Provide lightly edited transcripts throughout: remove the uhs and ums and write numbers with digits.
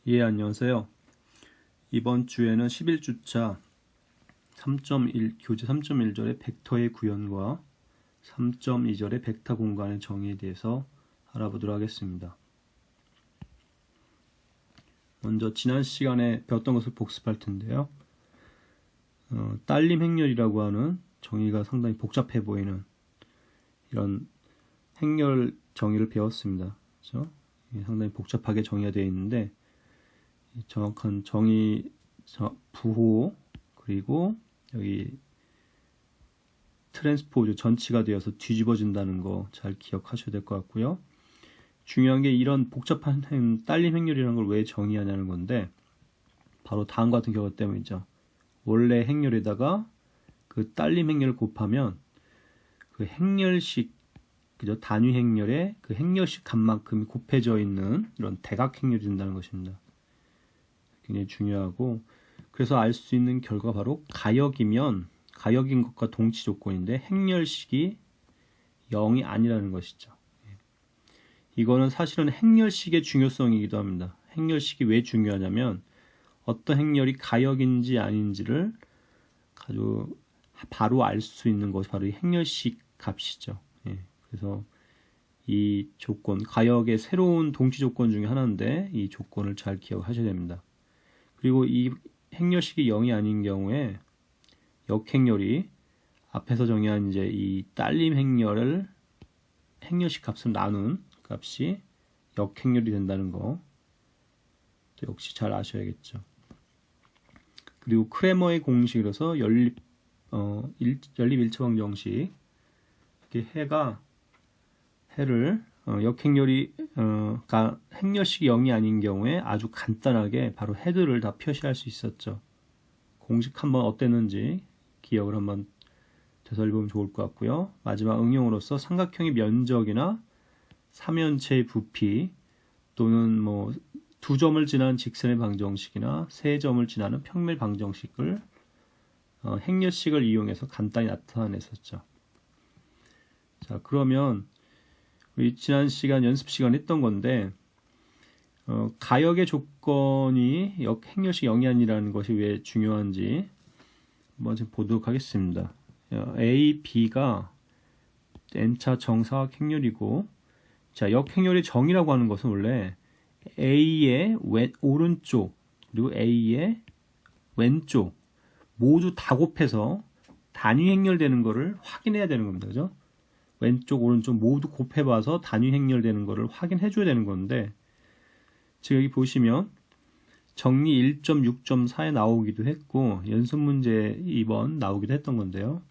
예, 안녕하세요. 이번 주에는 11주차 3.1, 교재 3.1절의 벡터의 구현과 3.2절의 벡터 공간의 정의에 대해서 알아보도록 하겠습니다. 먼저 지난 시간에 배웠던 것을 복습할 텐데요. 딸림 행렬이라고 하는 정의가 상당히 복잡해 보이는 이런 행렬 정의를 배웠습니다. 그렇죠? 상당히 복잡하게 정의가 되어 있는데 정확한 정의, 부호, 그리고 여기 트랜스포즈 전치가 되어서 뒤집어진다는 거 잘 기억하셔야 될 것 같고요. 중요한 게 이런 복잡한 딸림 행렬이라는 걸 왜 정의하냐는 건데 바로 다음과 같은 경우 때문이죠. 원래 행렬에다가 그 딸림 행렬을 곱하면 그 행렬식, 그죠? 단위 행렬에 그 행렬식 값만큼이 곱해져 있는 이런 대각 행렬이 된다는 것입니다. 굉장히 중요하고, 그래서 알 수 있는 결과가 바로 가역이면 가역인 것과 동치 조건인데 행렬식이 0이 아니라는 것이죠. 이거는 사실은 행렬식의 중요성이기도 합니다. 행렬식이 왜 중요하냐면 어떤 행렬이 가역인지 아닌지를 아주 바로 알 수 있는 것이 바로 이 행렬식 값이죠. 그래서 이 조건, 가역의 새로운 동치 조건 중에 하나인데 이 조건을 잘 기억하셔야 됩니다. 그리고 이 행렬식이 0이 아닌 경우에 역행렬이 앞에서 정의한 이제 이 딸림 행렬을 행렬식 값을 나눈 값이 역행렬이 된다는 거 역시 잘 아셔야겠죠. 그리고 크레머의 공식으로서 연립 일처방 정식, 해를 역행렬이 행렬식이 0이 아닌 경우에 아주 간단하게 바로 헤드를 다 표시할 수 있었죠. 공식 한번 어땠는지 기억을 한번 되살려보면 좋을 것 같고요. 마지막 응용으로서 삼각형의 면적이나 삼연체의 부피 또는 뭐 두 점을 지나는 직선의 방정식이나 세 점을 지나는 평면 방정식을 행렬식을 이용해서 간단히 나타냈었죠. 자, 그러면 우리 지난 시간 연습 시간 했던 건데 가역의 조건이 행렬식 0이 아니라는 것이 왜 중요한지 한번 좀 보도록 하겠습니다. A, B가 n차 정사각 행렬이고, 자, 역행렬의 정의라고 하는 것은 원래 A의 오른쪽 그리고 A의 왼쪽 모두 다 곱해서 단위 행렬되는 것을 확인해야 되는 겁니다. 그죠? 왼쪽 오른쪽 모두 곱해봐서 단위 행렬되는 것을 확인해 줘야 되는 건데, 지금 여기 보시면 정리 1.6.4에 나오기도 했고 연습 문제 2번 나오기도 했던 건데요.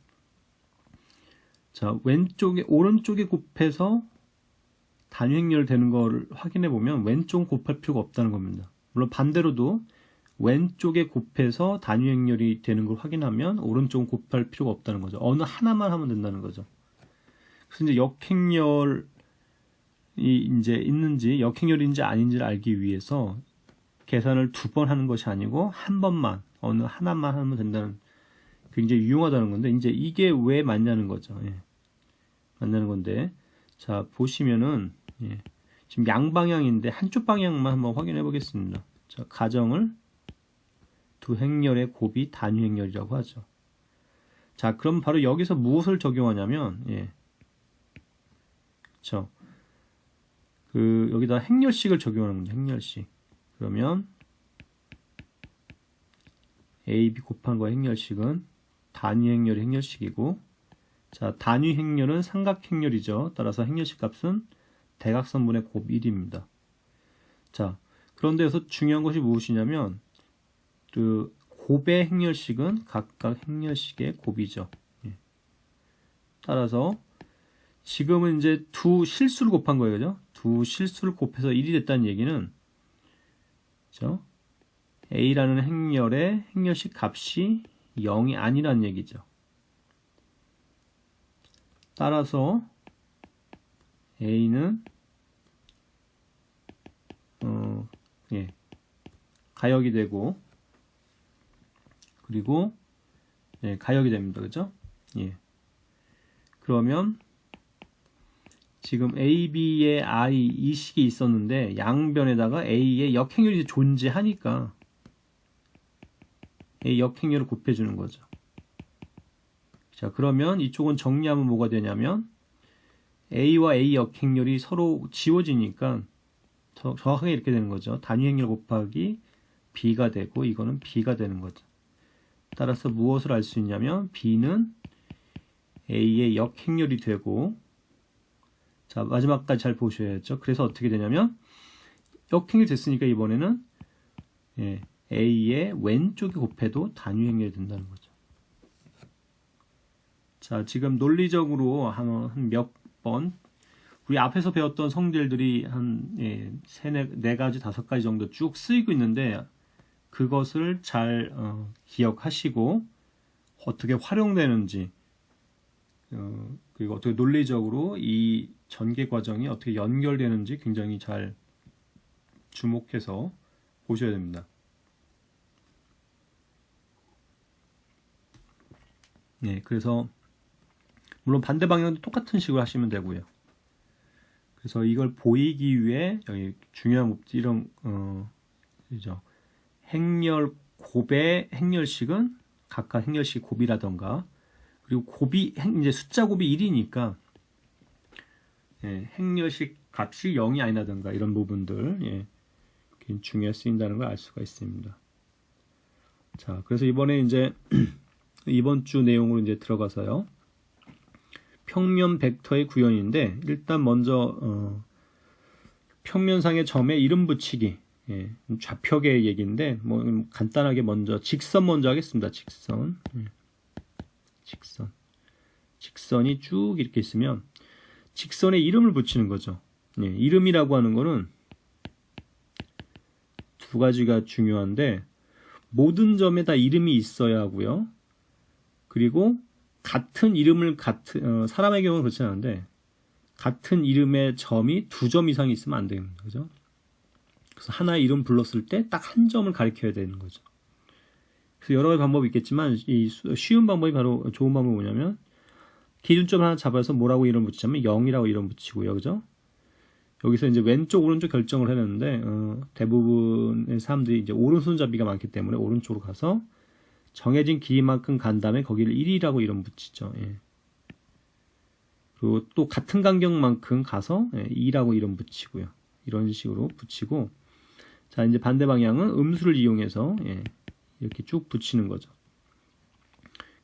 자, 오른쪽에 곱해서 단위 행렬되는 것을 확인해 보면 왼쪽은 곱할 필요가 없다는 겁니다. 물론 반대로도 왼쪽에 곱해서 단위 행렬이 되는 걸 확인하면 오른쪽은 곱할 필요가 없다는 거죠. 어느 하나만 하면 된다는 거죠. 그래서 이제 역행렬이 이제 있는지 역행렬인지 아닌지를 알기 위해서 계산을 두 번 하는 것이 아니고 한 번만, 어느 하나만 하면 된다는, 굉장히 유용하다는 건데 이제 이게 왜 맞냐는 거죠. 맞냐는 건데, 자, 보시면은 지금 양방향인데 한쪽 방향만 한번 확인해 보겠습니다. 자, 가정을 두 행렬의 곱이 단위 행렬이라고 하죠. 자, 그럼 바로 여기서 무엇을 적용하냐면 그렇죠. 여기다 행렬식을 적용하는 겁니다. 행렬식. 그러면 A, B 곱한 거의 행렬식은 단위 행렬의 행렬식이고, 자, 단위 행렬은 삼각 행렬이죠. 따라서 행렬식 값은 대각선분의 곱 1입니다. 자, 그런데 여기서 중요한 것이 무엇이냐면 그 곱의 행렬식은 각각 행렬식의 곱이죠. 따라서 지금은 이제 두 실수를 곱한 거예요. 그죠? 두 실수를 곱해서 1이 됐다는 얘기는, 그죠? A라는 행렬의 행렬식 값이 0이 아니라는 얘기죠. 따라서 A는 가역이 되고, 그리고 가역이 됩니다. 그죠? 그러면 지금 A, B의 I 이 식이 있었는데 양변에다가 A의 역행렬이 존재하니까 A 역행렬을 곱해주는 거죠. 자, 그러면 이쪽은 정리하면 뭐가 되냐면 A와 A 역행렬이 서로 지워지니까 정확하게 이렇게 되는 거죠. 단위 행렬 곱하기 B가 되고 이거는 B가 되는 거죠. 따라서 무엇을 알 수 있냐면 B는 A의 역행렬이 되고, 자, 마지막까지 잘 보셔야죠. 그래서 어떻게 되냐면 역행렬이 됐으니까 이번에는 A의 왼쪽에 곱해도 단위 행렬이 된다는 거죠. 자, 지금 논리적으로 한 몇 번 우리 앞에서 배웠던 성질들이 한 네 가지, 5가지 정도 쭉 쓰이고 있는데 그것을 잘 기억하시고 어떻게 활용되는지 그리고 어떻게 논리적으로 이 전개 과정이 어떻게 연결되는지 굉장히 잘 주목해서 보셔야 됩니다. 네, 그래서 물론 반대 방향도 똑같은 식으로 하시면 되고요. 그래서 이걸 보이기 위해 여기 중요한 목적 이런 그죠? 행렬 곱의 행렬식은 각각 행렬식 곱이라던가 그리고 곱이 이제 숫자 곱이 1이니까 행렬식 값이 0이 아니라던가 이런 부분들 중요해 쓰인다는 걸 알 수가 있습니다. 자, 그래서 이번에 이제 이번 주 내용으로 이제 들어가서요. 평면 벡터의 구현인데 일단 먼저 평면상의 점에 이름 붙이기 좌표계의 얘기인데 뭐 간단하게 먼저 직선 먼저 하겠습니다. 직선이 쭉 이렇게 있으면 직선에 이름을 붙이는 거죠. 이름이라고 하는 거는 두 가지가 중요한데 모든 점에 다 이름이 있어야 하고요. 그리고 같은 이름을 사람의 경우는 그렇지 않은데 같은 이름의 점이 2점 이상이 있으면 안 되는 거죠. 그래서 하나의 이름 불렀을 때 딱 한 점을 가리켜야 되는 거죠. 그래서 여러 가지 방법이 있겠지만 이 쉬운 방법이 바로 좋은 방법이 뭐냐면 기준점 하나 잡아서 뭐라고 이름 붙이자면 0이라고 이름 붙이고요. 그죠? 여기서 이제 왼쪽 오른쪽 결정을 해놨는데 대부분의 사람들이 이제 오른손잡이가 많기 때문에 오른쪽으로 가서 정해진 길이만큼 간 다음에 거기를 1이라고 이름 붙이죠. 그리고 또 같은 간격만큼 가서 2라고 이름 붙이고요. 이런 식으로 붙이고, 자, 이제 반대 방향은 음수를 이용해서 이렇게 쭉 붙이는 거죠.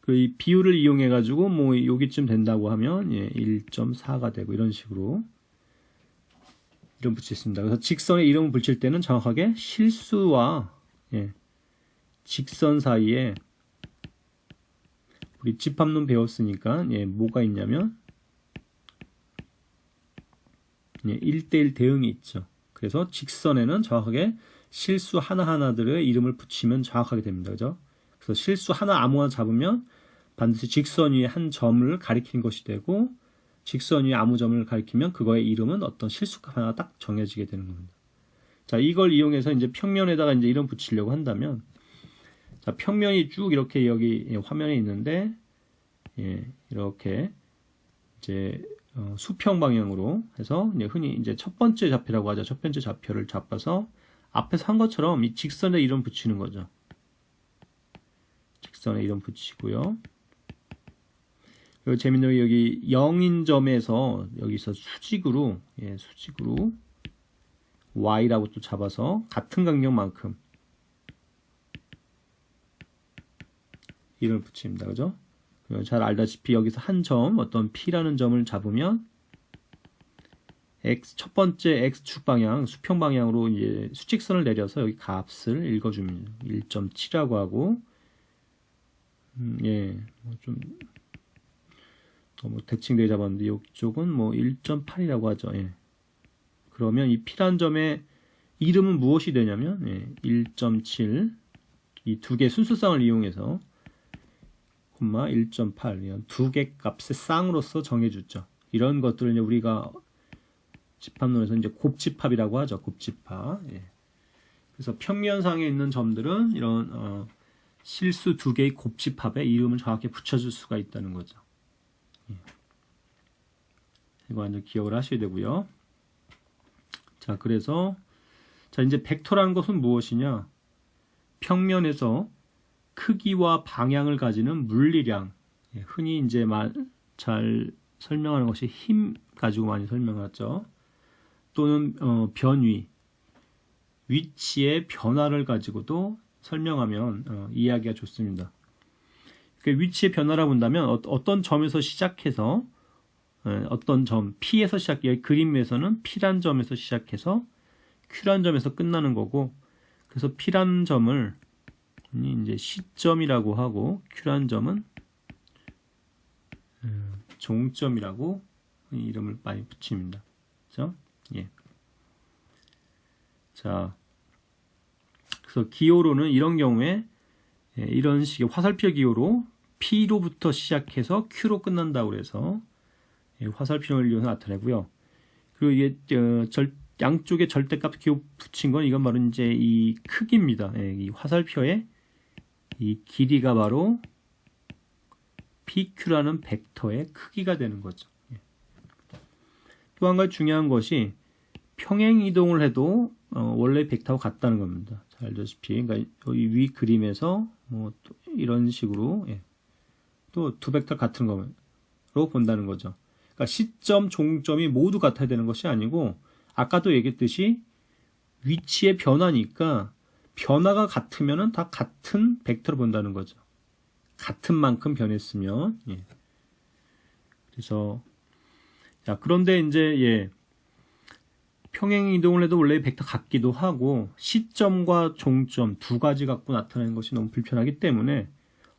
그 이 비율을 이용해 가지고 뭐 여기쯤 된다고 하면 1.4가 되고 이런 식으로 이름 붙이겠습니다. 그래서 직선에 이름을 붙일 때는 정확하게 실수와 직선 사이에 우리 집합론 배웠으니까 뭐가 있냐면 1대1 대응이 있죠. 그래서 직선에는 정확하게 실수 하나하나들의 이름을 붙이면 정확하게 됩니다. 그죠? 그래서 실수 하나 아무거나 잡으면 반드시 직선 위에 한 점을 가리키는 것이 되고 직선 위에 아무 점을 가리키면 그거의 이름은 어떤 실수값 하나 딱 정해지게 되는 겁니다. 자, 이걸 이용해서 이제 평면에다가 이제 이름 붙이려고 한다면 자, 평면이 쭉 이렇게 여기 화면에 있는데 이렇게 이제 수평 방향으로 해서 이제 흔히 이제 첫 번째 좌표라고 하죠. 첫 번째 좌표를 잡아서 앞에서 한 것처럼 이 직선에 이름 붙이는 거죠. 직선에 이름 붙이고요. 그리고 재밌는 여기 0인 점에서 여기서 수직으로 y라고 또 잡아서 같은 간격만큼 이름을 붙입니다. 그죠? 잘 알다시피 여기서 한 점, 어떤 P라는 점을 잡으면 첫 번째 X축 방향, 수평 방향으로 이제 수직선을 내려서 여기 값을 읽어줍니다. 1.7이라고 하고, 좀 너무 대칭되게 잡았는데 이쪽은 뭐 1.8이라고 하죠. 그러면 이 P라는 점의 이름은 무엇이 되냐면 1.7, 이 두 개의 순수쌍을 이용해서 1.8 이런 두 개 값의 쌍으로서 정해주죠. 이런 것들을 이제 우리가 집합론에서 이제 곱집합이라고 하죠. 곱집합. 그래서 평면상에 있는 점들은 이런 실수 두 개의 곱집합에 이름을 정확히 붙여줄 수가 있다는 거죠. 이거 완전 기억을 하셔야 되고요. 자, 그래서 자, 이제 벡터라는 것은 무엇이냐? 평면에서 크기와 방향을 가지는 물리량, 흔히 이제 잘 설명하는 것이 힘 가지고 많이 설명하죠. 또는 변위, 위치의 변화를 가지고도 설명하면 이해하기가 좋습니다. 그러니까 위치의 변화라고 본다면 어떤 점에서 시작해서 어떤 점 P에서 시작해, 그림에서는 P란 점에서 시작해서 Q란 점에서 끝나는 거고, 그래서 P란 점을 이제 시점이라고 하고 Q란 점은 종점이라고 이름을 많이 붙입니다. 그렇죠? 예. 자, 그래서 기호로는 이런 경우에 이런 식의 화살표 기호로 P로부터 시작해서 Q로 끝난다고 해서 화살표를 이용해서 나타내고요. 그리고 이게 양쪽에 절대값 기호 붙인 건 이건 바로 이제 이 크기입니다. 이 화살표의 이 길이가 바로 PQ라는 벡터의 크기가 되는 거죠. 또 한 가지 중요한 것이 평행 이동을 해도 원래 벡터와 같다는 겁니다. 잘 알다시피, 그러니까 이 위 그림에서 또 이런 식으로 또 두 벡터 같은 거로 본다는 거죠. 그러니까 시점, 종점이 모두 같아야 되는 것이 아니고, 아까도 얘기했듯이 위치의 변화니까 변화가 같으면은 다 같은 벡터로 본다는 거죠. 같은 만큼 변했으면. 그래서 자, 그런데 이제 평행 이동을 해도 원래 벡터 같기도 하고, 시점과 종점 두 가지 갖고 나타내는 것이 너무 불편하기 때문에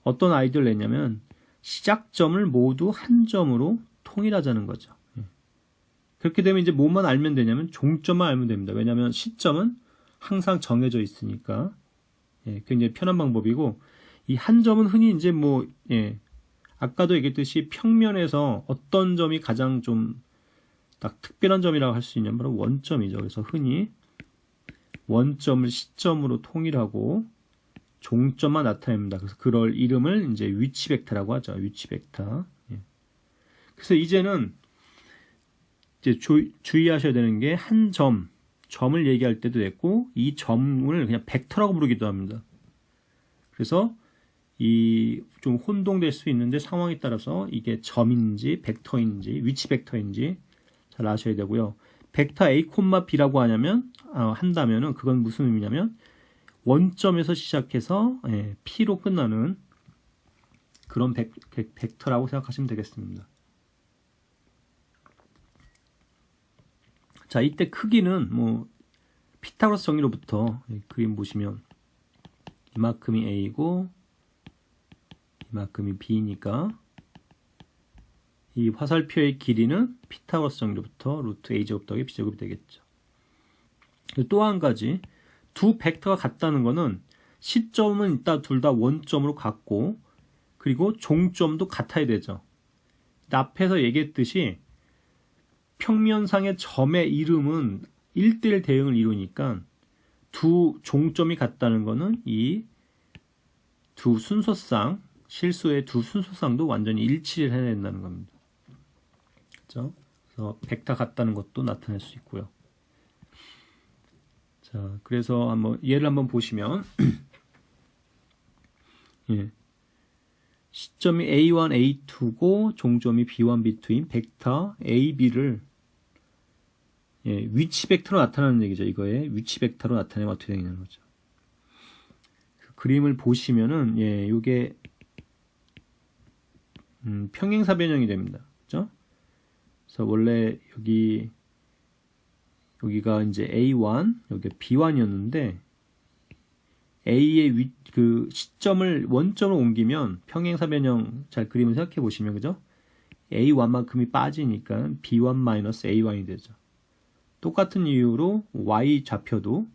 어떤 아이디어를 냈냐면 시작점을 모두 한 점으로 통일하자는 거죠. 그렇게 되면 이제 뭐만 알면 되냐면 종점만 알면 됩니다. 왜냐하면 시점은 항상 정해져 있으니까 굉장히 편한 방법이고, 이 한 점은 흔히 이제 아까도 얘기했듯이 평면에서 어떤 점이 가장 좀 딱 특별한 점이라고 할 수 있냐면 바로 원점이죠. 그래서 흔히 원점을 시점으로 통일하고 종점만 나타냅니다. 그래서 그럴 이름을 이제 위치 벡터라고 하죠. 위치 벡터. 그래서 이제는 이제 주의하셔야 되는 게 한 점을 얘기할 때도 됐고, 이 점을 그냥 벡터라고 부르기도 합니다. 그래서 이 좀 혼동될 수 있는데 상황에 따라서 이게 점인지 벡터인지 위치 벡터인지 잘 아셔야 되고요. 벡터 A, B라고 한다면은 그건 무슨 의미냐면 원점에서 시작해서 P로 끝나는 그런 벡터라고 생각하시면 되겠습니다. 자, 이때 크기는 피타고라스 정리로부터 그림 보시면 이만큼이 A고 이만큼이 B니까 이 화살표의 길이는 피타고라스 정리로부터 루트 A제곱 더하기 B제곱이 되겠죠. 또 한 가지, 두 벡터가 같다는 것은 시점은 일단 둘 다 원점으로 같고, 그리고 종점도 같아야 되죠. 앞에서 얘기했듯이 평면상의 점의 이름은 1대1 대응을 이루니까 두 종점이 같다는 것은 이 두 순서상, 실수의 두 순서상도 완전히 일치를 해야 된다는 겁니다. 그렇죠? 그래서 벡터 같다는 것도 나타낼 수 있고요. 자, 그래서 예를 한번 보시면 시점이 A1, A2고 종점이 B1, B2인 벡터 A, B를 위치 벡터로 나타나는 얘기죠. 이거에 위치 벡터로 나타내면 어떻게 되냐는 거죠. 그 그림을 보시면은 이게 평행사 변형이 됩니다. 그렇죠? 그래서 원래 여기가 이제 A1, 여기가 B1이었는데 A의 그 시점을 원점으로 옮기면 평행사 변형 잘 그림을 생각해 보시면, 그죠? A1만큼이 빠지니까 B1-A1이 되죠. 똑같은 이유로 Y 좌표도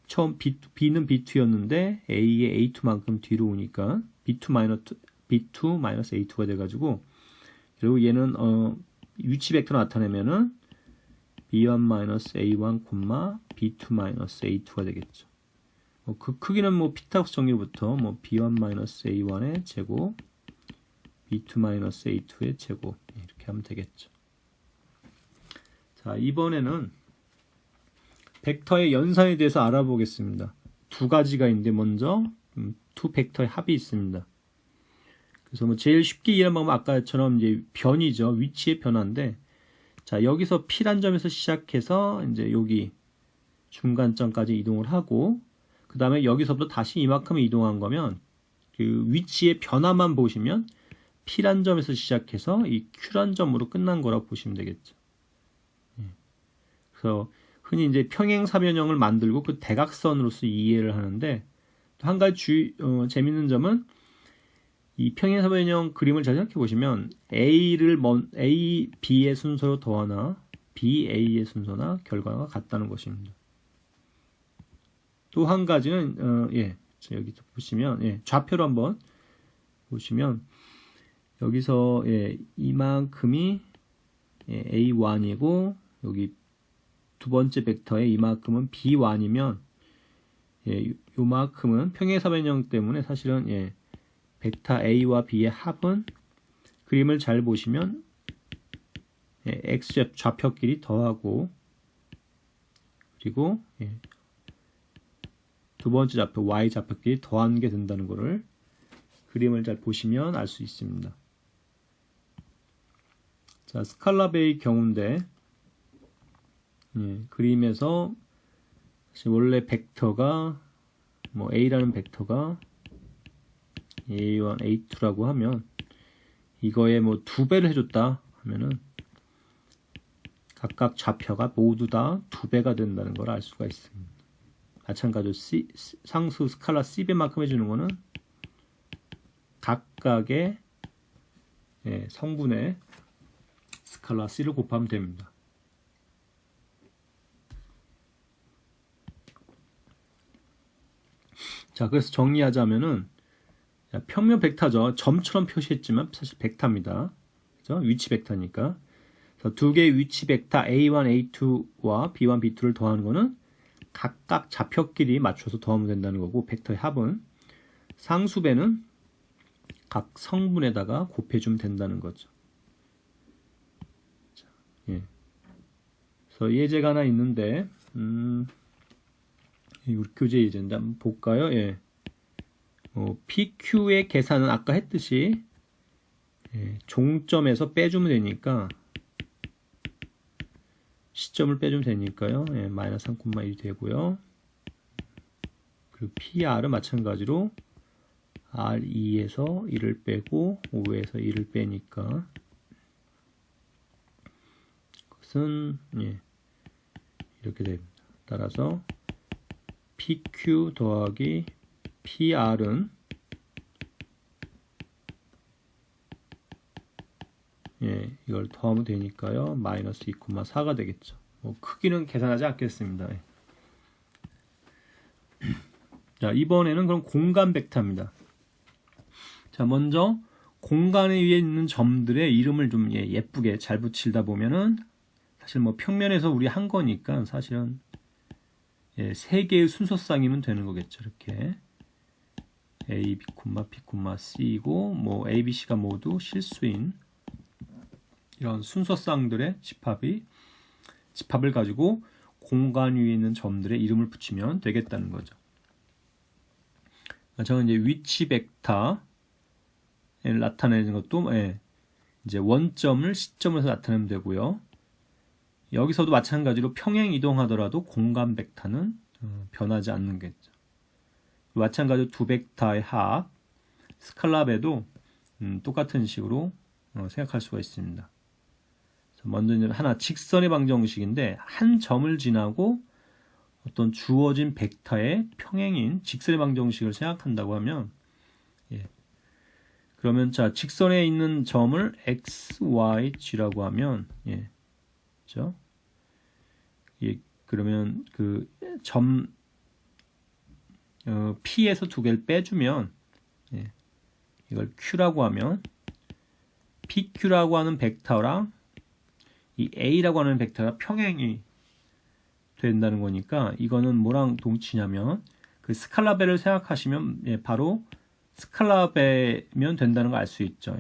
처음 B는 B2였는데 A의 A2만큼 뒤로 오니까 B2-A2가 돼가지고, 그리고 얘는 위치 벡터로 나타내면은 B1-A1, B2-A2가 되겠죠. 그 크기는 피타고라스 정리로부터 B1-A1의 제곱, B2-A2의 제곱 이렇게 하면 되겠죠. 자, 이번에는 벡터의 연산에 대해서 알아보겠습니다. 두 가지가 있는데 먼저 두 벡터의 합이 있습니다. 그래서 뭐 제일 쉽게 이해하는 방법은 아까처럼 이제 변이죠. 위치의 변화인데, 자, 여기서 P란 점에서 시작해서 이제 여기 중간점까지 이동을 하고, 그 다음에 여기서부터 다시 이만큼 이동한 거면 그 위치의 변화만 보시면 P란 점에서 시작해서 이 Q란 점으로 끝난 거라고 보시면 되겠죠. 그래서 흔히 이제 평행사변형을 만들고 그 대각선으로서 이해를 하는데, 또 한 가지 재밌는 점은 이 평행사변형 그림을 잘 생각해 보시면 A, B의 순서로 더하나 B, A의 순서나 결과가 같다는 것입니다. 또 한 가지는 여기 보시면 좌표로 한번 보시면 여기서 이만큼이 A1이고 여기 두 번째 벡터의 이만큼은 B1이면 요만큼은 평행사변형 때문에 사실은 벡터 A와 B의 합은 그림을 잘 보시면 X 좌표끼리 더하고 그리고 두 번째 좌표 Y 좌표끼리 더한 게 된다는 것을 그림을 잘 보시면 알 수 있습니다. 자, 스칼라베의 경우인데 그림에서 원래 벡터가 뭐 A라는 벡터가 A1, A2라고 하면 이거에 뭐 2배를 해줬다 하면은 각각 좌표가 모두 다 2배가 된다는 걸 알 수가 있습니다. 마찬가지로 상수 스칼라 C배만큼 해주는 거는 각각의 성분의 스칼라 C를 곱하면 됩니다. 자, 그래서 정리하자면은 평면 벡터죠. 점처럼 표시했지만 사실 벡터입니다. 그죠? 위치 벡터니까. 그래서 두 개의 위치 벡터 A1, A2와 B1, B2를 더하는 거는 각각 좌표끼리 맞춰서 더하면 된다는 거고, 벡터의 합은 상수배는 각 성분에다가 곱해주면 된다는 거죠. 자, 그래서 예제가 하나 있는데, 우리 교재 예제인데 한번 볼까요? PQ의 계산은 아까 했듯이 종점에서 빼주면 되니까 시점을 빼주면 되니까요. 마이너스 3,1이 되고요. 그리고 PR은 마찬가지로 R2에서 1을 빼고 5에서 1을 빼니까 그것은 이렇게 됩니다. 따라서 PQ 더하기 PR은 이걸 더하면 되니까요. 마이너스 2,4가 되겠죠. 뭐 크기는 계산하지 않겠습니다. 자, 이번에는 그럼 공간 벡터입니다. 자, 먼저 공간에 위에 있는 점들의 이름을 좀 예쁘게 잘 붙이다 보면은 사실 뭐 평면에서 우리 한 거니까 사실은 세 개의 순서쌍이면 되는 거겠죠. 이렇게 A, B, P, C이고 뭐 A, B, C가 모두 실수인 이런 순서쌍들의 집합을 가지고 공간 위에 있는 점들의 이름을 붙이면 되겠다는 거죠. 저는 이제 위치 벡터를 나타내는 것도 이제 원점을 시점에서 나타내면 되고요. 여기서도 마찬가지로 평행 이동하더라도 공간 벡터는 변하지 않는 거겠죠. 마찬가지로 두 벡터의 합, 스칼라배도 똑같은 식으로 생각할 수가 있습니다. 먼저 하나 직선의 방정식인데 한 점을 지나고 어떤 주어진 벡터의 평행인 직선의 방정식을 생각한다고 하면 그러면 자 직선에 있는 점을 x, y, g라고 하면 그렇죠? 그러면 그 점 P에서 두 개를 빼주면 이걸 Q라고 하면 PQ라고 하는 벡터랑 이 A라고 하는 벡터가 평행이 된다는 거니까 이거는 뭐랑 동치냐면 그 스칼라배를 생각하시면 바로 스칼라배면 된다는 걸 알 수 있죠.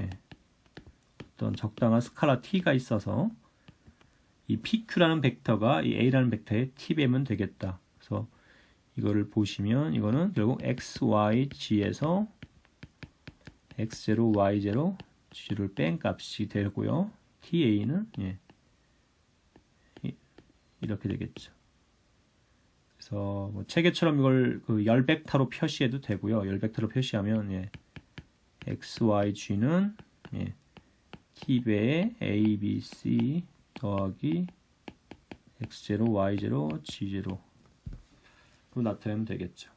어떤 적당한 스칼라 T가 있어서 이 PQ라는 벡터가 이 A라는 벡터의 t배면 되겠다. 그래서 이거를 보시면 이거는 결국 x, y, g에서 x0, y0, g를 뺀 값이 되고요. ta는 이렇게 되겠죠. 그래서 뭐 체계처럼 이걸 그 열벡터로 표시해도 되고요. 열벡터로 표시하면 x, y, g는 t배의 a, b, c 더하기 x0, y0, g0로 나타내면 되겠죠.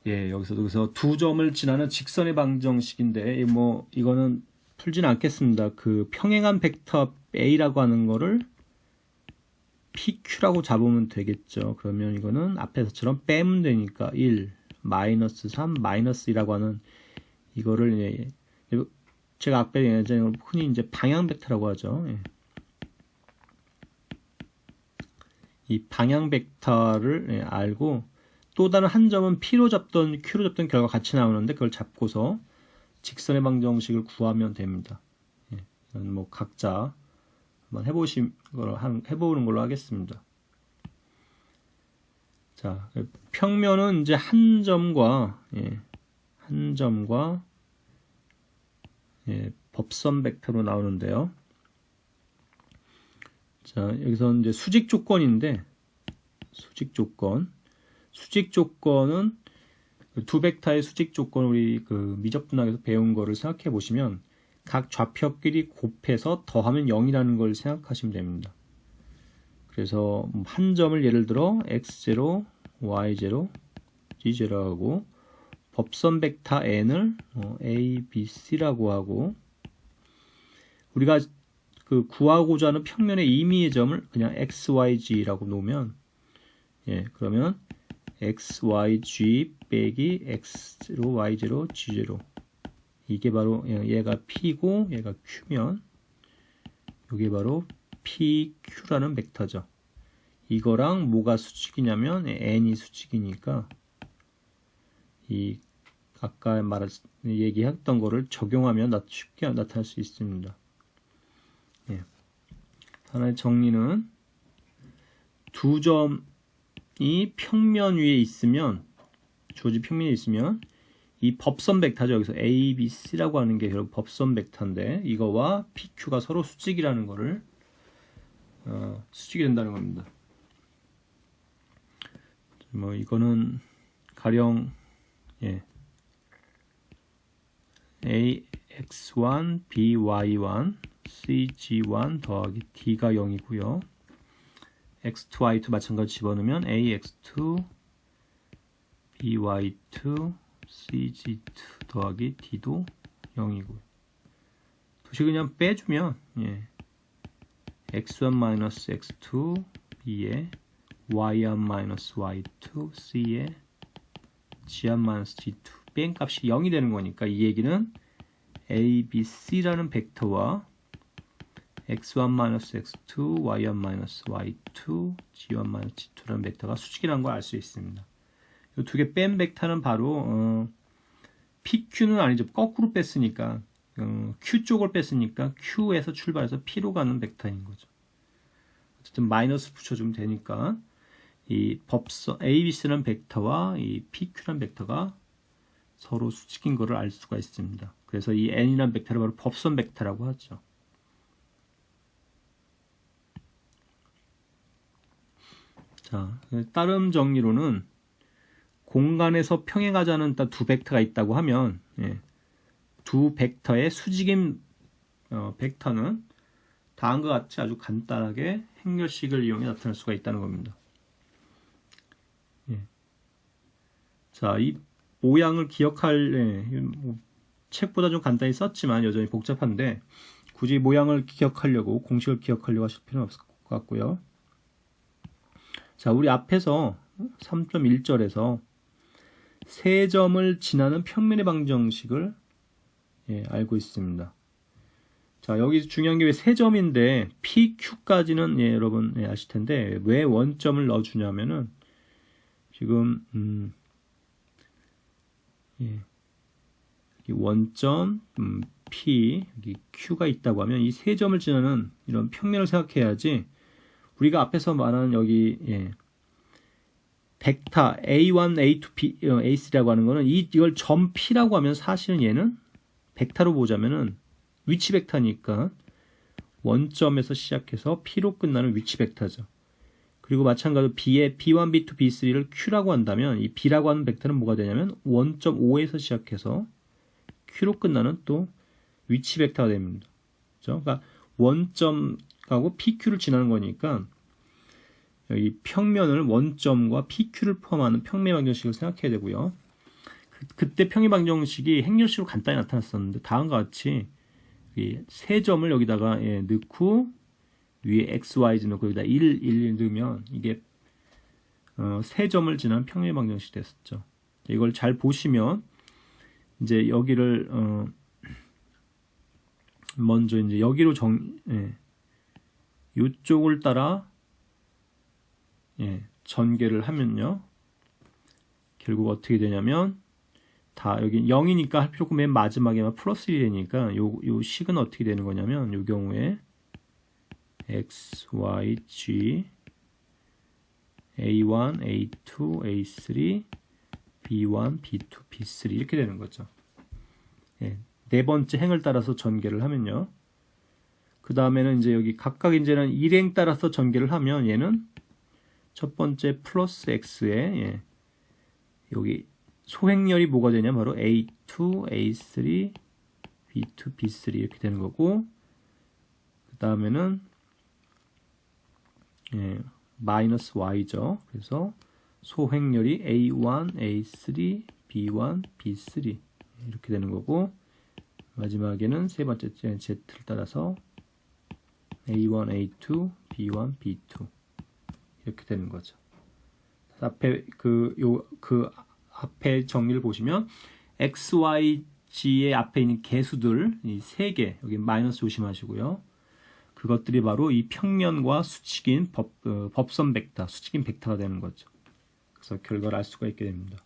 여기서 두 점을 지나는 직선의 방정식인데 뭐 이거는 풀지는 않겠습니다. 그 평행한 벡터 A라고 하는 거를 PQ라고 잡으면 되겠죠. 그러면 이거는 앞에서처럼 빼면 되니까 1, 마이너스 3, 마이너스 2라고 하는 이거를 제가 아까 예전에 흔히 이제 방향 벡터라고 하죠. 이 방향 벡터를 알고 또 다른 한 점은 P로 잡던 Q로 잡던 결과 같이 나오는데 그걸 잡고서 직선의 방정식을 구하면 됩니다. 이건 뭐 각자 한번 해보는 걸로 하겠습니다. 자, 평면은 이제 한 점과 법선 벡터로 나오는데요. 자, 여기서 이제 수직 조건인데 수직 조건은 두 벡터의 수직 조건 우리 그 미적분학에서 배운 거를 생각해 보시면 각 좌표끼리 곱해서 더하면 0이라는 걸 생각하시면 됩니다. 그래서 한 점을 예를 들어 x0, y0, g0 하고 법선 벡터 n을 a, b, c라고 하고 우리가 그 구하고자 하는 평면의 임의의 점을 그냥 x, y, g라고 놓으면 그러면 x, y, g 빼기 x0, y0, g0 이게 바로 얘가 P고 얘가 Q면 이게 바로 PQ라는 벡터죠. 이거랑 뭐가 수직이냐면 n이 수직이니까 이 아까 얘기했던 거를 적용하면 쉽게 나타날 수 있습니다. 하나의 정리는 두 점이 평면 위에 있으면 주어진 평면에 있으면 이 법선 벡터죠. 여기서 A, B, C라고 하는 게 결국 법선 벡터인데 이거와 PQ가 서로 수직이라는 거를 수직이 된다는 겁니다. 뭐 이거는 가령 AX1, BY1, CG1 더하기 D가 0이고요. X2, Y2 마찬가지 집어넣으면 AX2, BY2, CG2 더하기 D도 0이고요. 도시 그냥 빼주면 X1 X2 B에 Y1 Y2 C에 G1 G2 뺀 값이 0이 되는 거니까 이 얘기는 A, B, C라는 벡터와 X1 X2 Y1 Y2 G1 G2라는 벡터가 수직이라는 걸 알 수 있습니다. 이 두 개 뺀 벡터는 바로 PQ는 아니죠. 거꾸로 뺐으니까 Q 쪽을 뺐으니까 Q에서 출발해서 P로 가는 벡터인 거죠. 어쨌든 마이너스 붙여주면 되니까 이 법선 ABC라는 벡터와 이 PQ라는 벡터가 서로 수직인 것을 알 수가 있습니다. 그래서 이 N이라는 벡터를 바로 법선 벡터라고 하죠. 자, 따름 정리로는 공간에서 평행하자는 두 벡터가 있다고 하면 두 벡터의 수직인 벡터는 다음과 같이 아주 간단하게 행렬식을 이용해 나타낼 수가 있다는 겁니다. 자, 이 모양을 기억할 책보다 좀 간단히 썼지만 여전히 복잡한데 굳이 모양을 기억하려고 공식을 기억하려고 하실 필요는 없을 것 같고요. 자, 우리 앞에서 3.1절에서 세 점을 지나는 평면의 방정식을 알고 있습니다. 자, 여기 중요한 게 왜 세 점인데 PQ까지는 여러분 아실 텐데 왜 원점을 넣어주냐면은 지금 이 원점 P, 여기 Q가 있다고 하면 이 세 점을 지나는 이런 평면을 생각해야지 우리가 앞에서 말한 여기 벡터 A1, A2, B, A3라고 하는 거는 이걸 점 P라고 하면 사실은 얘는 벡터로 보자면은 위치 벡터니까 원점에서 시작해서 P로 끝나는 위치 벡터죠. 그리고 마찬가지로 B의 B1, B2, B3를 Q라고 한다면 이 B라고 하는 벡터는 뭐가 되냐면 원점 O에서 시작해서 Q로 끝나는 또 위치 벡터가 됩니다. 그렇죠? 그러니까 원점하고 PQ를 지나는 거니까 여기 평면을 원점과 PQ를 포함하는 평면 방정식을 생각해야 되고요. 그때 평면 방정식이 행렬식으로 간단히 나타났었는데 다음과 같이 세 점을 여기다가 넣고 위에 x, y 넣고 여기다 1, 1 넣으면 이게 세 점을 지난 평면 방정식이 됐었죠. 이걸 잘 보시면 이제 여기를 먼저 이제 여기로 이쪽을 따라 전개를 하면요. 결국 어떻게 되냐면 다 여기 0이니까 할 필요 없고 맨 마지막에만 플러스 1이 되니까 요 식은 어떻게 되는 거냐면 요 경우에 x, y, g a1, a2, a3 b1, b2, b3 이렇게 되는 거죠. 네 번째 행을 따라서 전개를 하면요. 그 다음에는 이제 여기 각각 이제는 일행 따라서 전개를 하면 얘는 첫 번째 플러스 x에 여기 소행렬이 뭐가 되냐 바로 a2, a3, b2, b3 이렇게 되는 거고 그 다음에는 마이너스 y죠. 그래서 소행렬이 a1, a3, b1, b3 이렇게 되는 거고 마지막에는 세 번째 z를 따라서 a1, a2, b1, b2 이렇게 되는 거죠. 앞에 그 앞에 정리를 보시면 x, y, g의 앞에 있는 개수들 이 세 개 여기 마이너스 조심하시고요. 그것들이 바로 이 평면과 수직인 법선 벡터, 수직인 벡터가 되는 거죠. 그래서 결과를 알 수가 있게 됩니다.